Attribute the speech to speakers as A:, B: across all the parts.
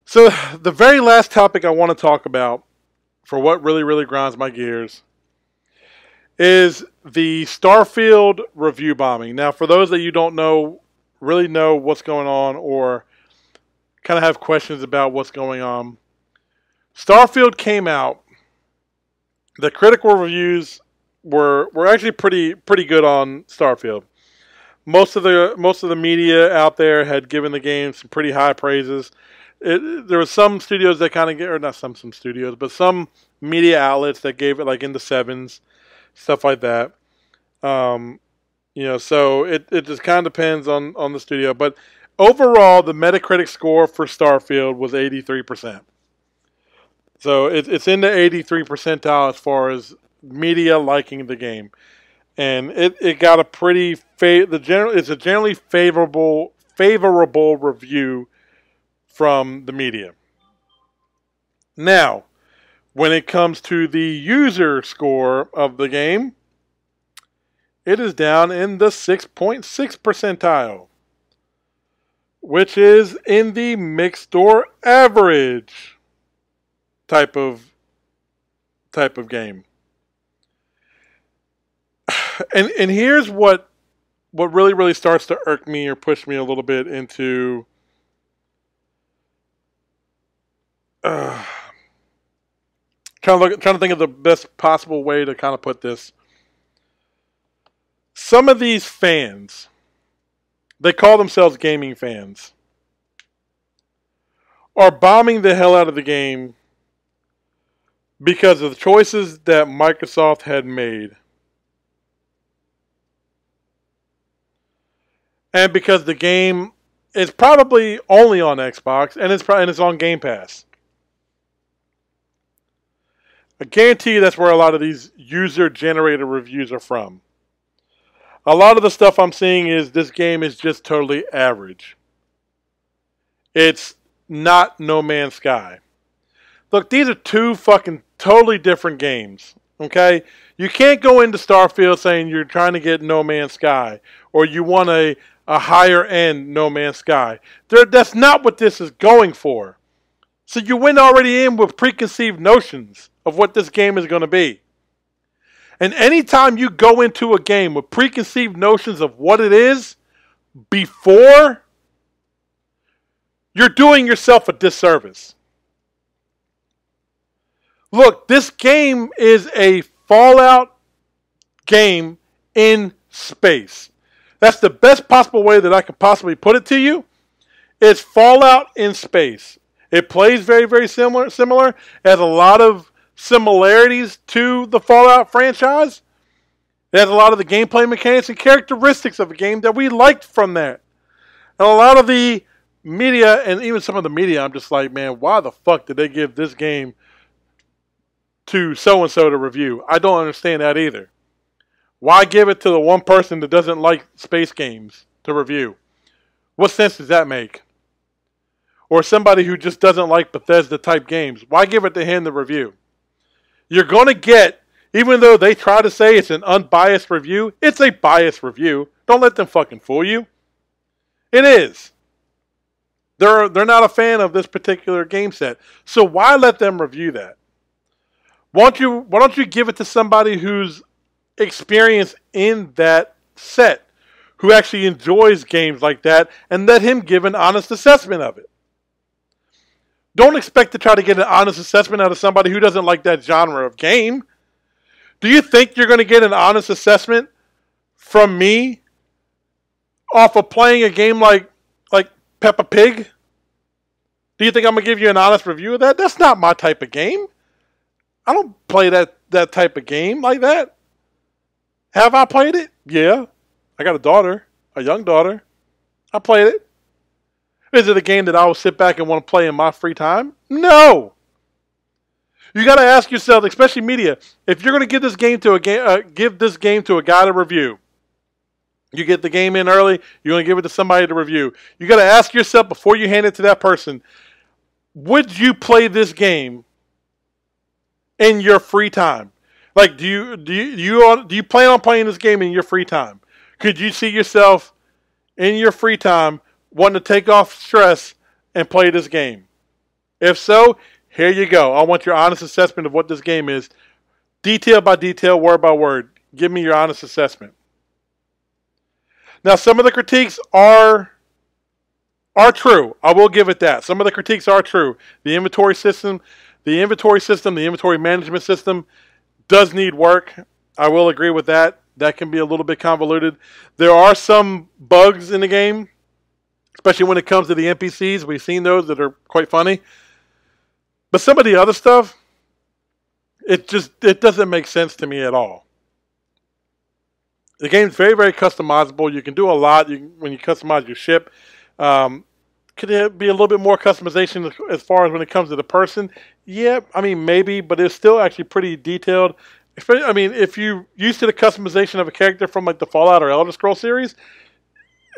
A: So the very last topic I want to talk about, for what really grinds my gears, is the Starfield review bombing. Now, for those that you don't really know what's going on, or kind of have questions about what's going on, Starfield came out. The critical reviews were actually pretty good on Starfield. Most of the media out there had given the game some pretty high praises. There were some studios that kind of get, or not some studios, but some media outlets that gave it like in the 7s, stuff like that. So it just kind of depends on the studio. But overall, the Metacritic score for Starfield was 83%. So it's in the 83 percentile as far as media liking the game, and it got a pretty it's a generally favorable review from the media. Now, when it comes to the user score of the game, it is down in the 6.6 percentile, which is in the mixed or average type of game. And here's what really starts to irk me or push me a little bit into trying to think of the best possible way to kind of put this. Some of these fans, they call themselves gaming fans, are bombing the hell out of the game because of the choices that Microsoft had made. And because the game is probably only on Xbox and it's on Game Pass. I guarantee you that's where a lot of these user-generated reviews are from. A lot of the stuff I'm seeing is this game is just totally average. It's not No Man's Sky. Look, these are two fucking totally different games, okay? You can't go into Starfield saying you're trying to get No Man's Sky or you want a higher-end No Man's Sky. That's not what this is going for. So you went already in with preconceived notions of what this game is going to be. And anytime you go into a game with preconceived notions of what it is before, you're doing yourself a disservice. Look, this game is a Fallout game in space. That's the best possible way that I could possibly put it to you. It's Fallout in space. It plays very similar. It has a lot of similarities to the Fallout franchise. It has a lot of the gameplay mechanics and characteristics of the game that we liked from that. And a lot of the media, and even some of the media, I'm just like, man, why the fuck did they give this game to so-and-so to review? I don't understand that either. Why give it to the one person that doesn't like space games to review? What sense does that make? Or somebody who just doesn't like Bethesda-type games. Why give it to him to review? You're going to get, even though they try to say it's an unbiased review, it's a biased review. Don't let them fucking fool you. It is. They're not a fan of this particular game set. So why let them review that? Why don't you give it to somebody who's experienced in that set, who actually enjoys games like that, and let him give an honest assessment of it? Don't expect to try to get an honest assessment out of somebody who doesn't like that genre of game. Do you think you're going to get an honest assessment from me off of playing a game like Peppa Pig? Do you think I'm going to give you an honest review of that? That's not my type of game. I don't play that type of game like that. Have I played it? Yeah. I got a young daughter. I played it. Is it a game that I will sit back and want to play in my free time? No. You got to ask yourself, especially media, if you're going to give this game to a guy to review. You get the game in early, you're going to give it to somebody to review. You got to ask yourself before you hand it to that person, would you play this game in your free time? Like, do you plan on playing this game in your free time? Could you see yourself in your free time wanting to take off stress and play this game? If so, here you go. I want your honest assessment of what this game is. Detail by detail, word by word. Give me your honest assessment. Now, some of the critiques are true. I will give it that. Some of the critiques are true. The inventory management system does need work. I will agree with that. That can be a little bit convoluted. There are some bugs in the game, especially when it comes to the NPCs. We've seen those that are quite funny. But some of the other stuff, it doesn't make sense to me at all. The game's very, very customizable. You can do a lot when you customize your ship. Could there be a little bit more customization as far as when it comes to the person? Yeah, I mean, maybe, but it's still actually pretty detailed. I mean, if you're used to the customization of a character from like the Fallout or Elder Scrolls series,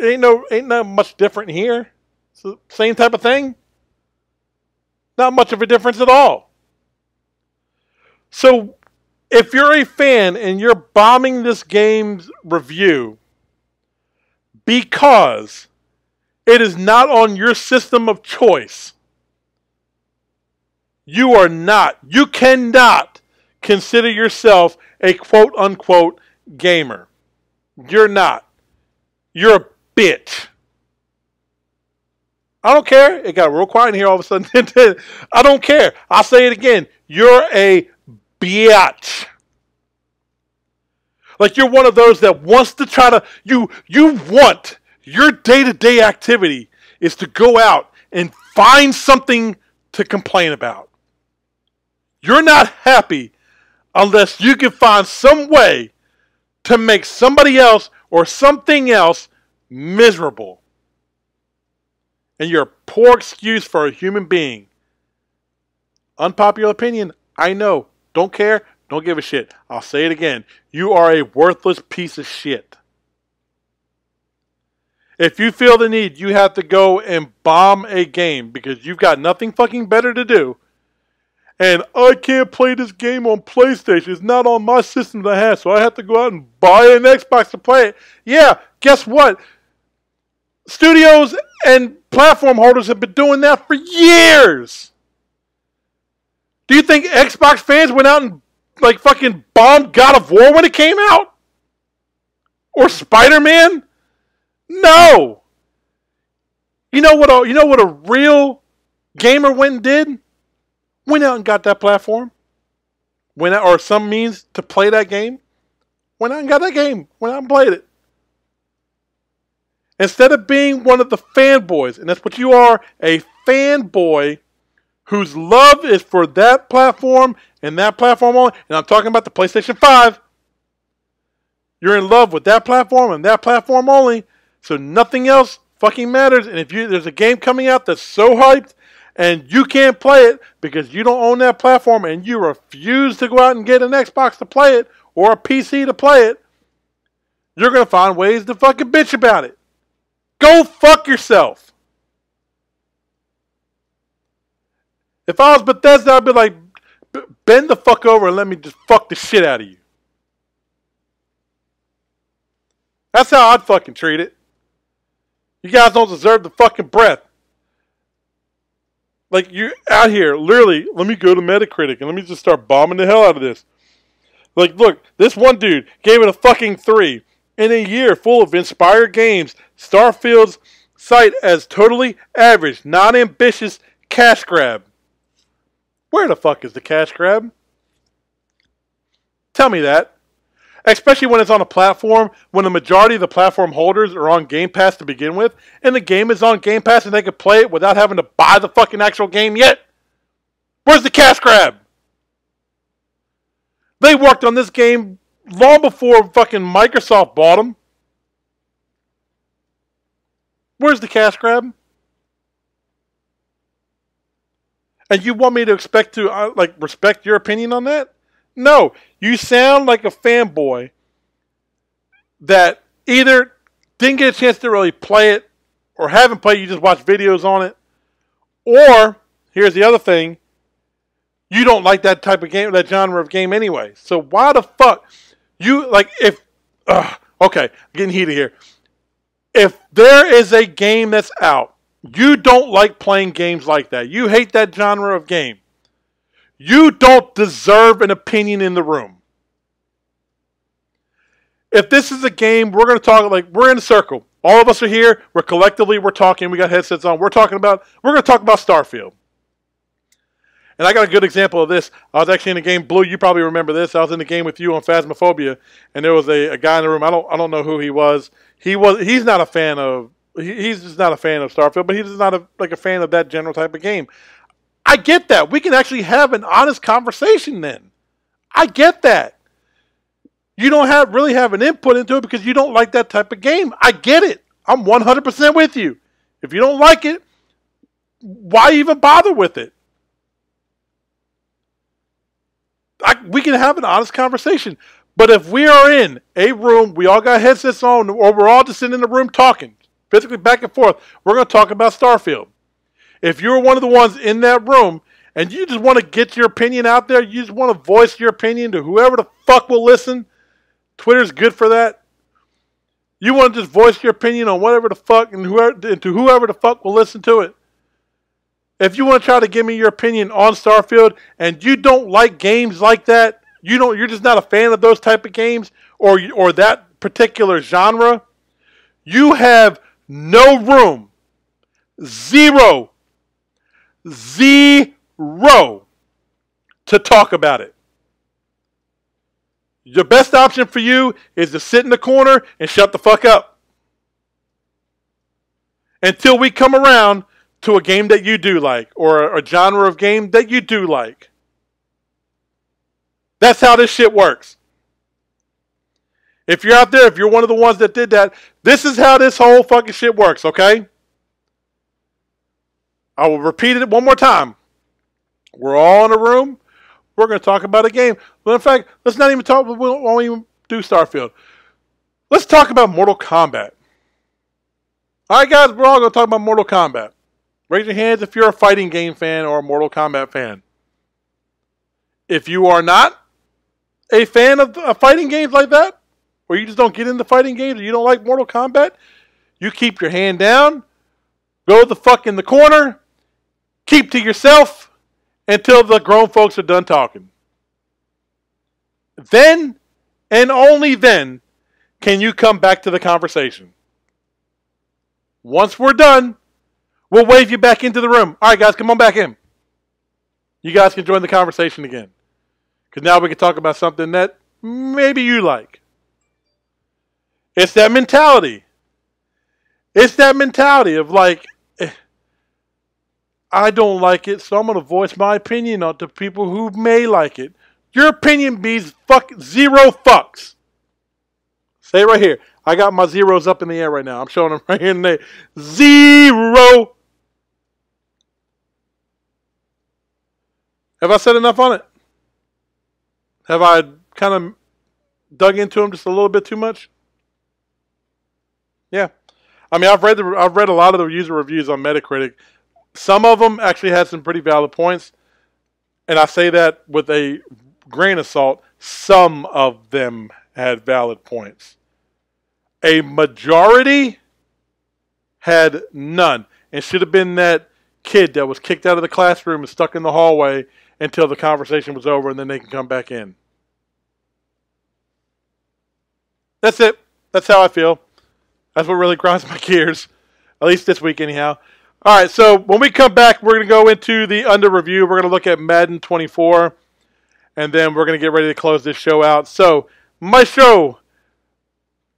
A: ain't not much different here. It's the same type of thing. Not much of a difference at all. So, if you're a fan and you're bombing this game's review because it is not on your system of choice, you cannot consider yourself a quote-unquote gamer. You're not. You're a bitch. I don't care. It got real quiet in here all of a sudden. I don't care. I'll say it again. You're a bitch. Like you're one of those that wants to try to... You want your day-to-day activity is to go out and find something to complain about. You're not happy unless you can find some way to make somebody else or something else miserable. And you're a poor excuse for a human being. Unpopular opinion, I know. Don't care. Don't give a shit. I'll say it again. You are a worthless piece of shit. If you feel the need, you have to go and bomb a game because you've got nothing fucking better to do. And I can't play this game on PlayStation. It's not on my system that I have, so I have to go out and buy an Xbox to play it. Yeah, guess what? Studios and platform holders have been doing that for years. Do you think Xbox fans went out and like fucking bombed God of War when it came out? Or Spider-Man? No. You know what a real gamer went and did? Went out and got that platform. Went out, or some means to play that game. Went out and got that game. Went out and played it. Instead of being one of the fanboys, and that's what you are, a fanboy whose love is for that platform and that platform only, and I'm talking about the PlayStation 5. You're in love with that platform and that platform only, so nothing else fucking matters. And if there's a game coming out that's so hyped and you can't play it because you don't own that platform and you refuse to go out and get an Xbox to play it or a PC to play it, you're going to find ways to fucking bitch about it. Go fuck yourself. If I was Bethesda, I'd be like, bend the fuck over and let me just fuck the shit out of you. That's how I'd fucking treat it. You guys don't deserve the fucking breath. Like, you're out here, literally, let me go to Metacritic and let me just start bombing the hell out of this. Like, look, this one dude gave it a fucking 3. In a year full of inspired games, Starfield's cite as totally average, non-ambitious cash grab. Where the fuck is the cash grab? Tell me that. Especially when it's on a platform, when the majority of the platform holders are on Game Pass to begin with, and the game is on Game Pass and they can play it without having to buy the fucking actual game yet. Where's the cash grab? They worked on this game long before fucking Microsoft bought them. Where's the cash grab? And you want me to expect to respect your opinion on that? No. You sound like a fanboy that either didn't get a chance to really play it or haven't played, you just watch videos on it. Or, here's the other thing, You don't like that type of game, that genre of game anyway. So why the fuck you like if? Okay, getting heated here. If there is a game that's out, you don't like playing games like that. You hate that genre of game. You don't deserve an opinion in the room. If this is a game, we're going to talk like we're in a circle. All of us are here. We're talking. We got headsets on. We're going to talk about Starfield. And I got a good example of this. I was actually in a game, Blue, you probably remember this. I was in a game with you on Phasmophobia, and there was a guy in the room. I don't know who he was. He's not a fan of just not a fan of Starfield, but he's not a fan of that general type of game. I get that. We can actually have an honest conversation then. I get that. You don't really have an input into it because you don't like that type of game. I get it. I'm 100% with you. If you don't like it, why even bother with it? We can have an honest conversation. But if we are in a room, we all got headsets on, or we're all just sitting in the room talking, physically back and forth, we're going to talk about Starfield. If you're one of the ones in that room and you just want to get your opinion out there, you just want to voice your opinion to whoever the fuck will listen, Twitter's good for that. You want to just voice your opinion on whatever the fuck and to whoever the fuck will listen to it. If you want to try to give me your opinion on Starfield and you don't like games like that, you're just not a fan of those type of games or that particular genre, you have no room. Zero to talk about it. The best option for you is to sit in the corner and shut the fuck up. Until we come around to a game that you do like, or a genre of game that you do like. That's how this shit works. If you're out there, if you're one of the ones that did that, this is how this whole fucking shit works, okay? I will repeat it one more time. We're all in a room. We're going to talk about a game. Well, in fact, let's not even talk, we won't even do Starfield. Let's talk about Mortal Kombat. All right, guys, we're all going to talk about Mortal Kombat. Raise your hands if you're a fighting game fan or a Mortal Kombat fan. If you are not a fan of fighting games like that, or you just don't get into fighting games, or you don't like Mortal Kombat, you keep your hand down, go the fuck in the corner, keep to yourself until the grown folks are done talking. Then, and only then, can you come back to the conversation. Once we're done, we'll wave you back into the room. All right, guys, come on back in. You guys can join the conversation again. Because now we can talk about something that maybe you like. It's that mentality. It's that mentality of like, I don't like it, so I'm going to voice my opinion on to people who may like it. Your opinion means zero fucks. Say it right here. I got my zeros up in the air right now. I'm showing them right here in there. Zero. Have I said enough on it? Have I kind of dug into them just a little bit too much? Yeah. I mean, I've read a lot of the user reviews on Metacritic. Some of them actually had some pretty valid points. And I say that with a grain of salt. Some of them had valid points. A majority had none. And should have been that kid that was kicked out of the classroom and stuck in the hallway until the conversation was over and then they can come back in. That's it. That's how I feel. That's what really grinds my gears. At least this week anyhow. Alright, so when we come back, we're going to go into the under review. We're going to look at Madden 24. And then we're going to get ready to close this show out. So, Maestro,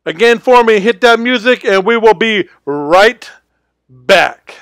A: again for me, hit that music and we will be right back.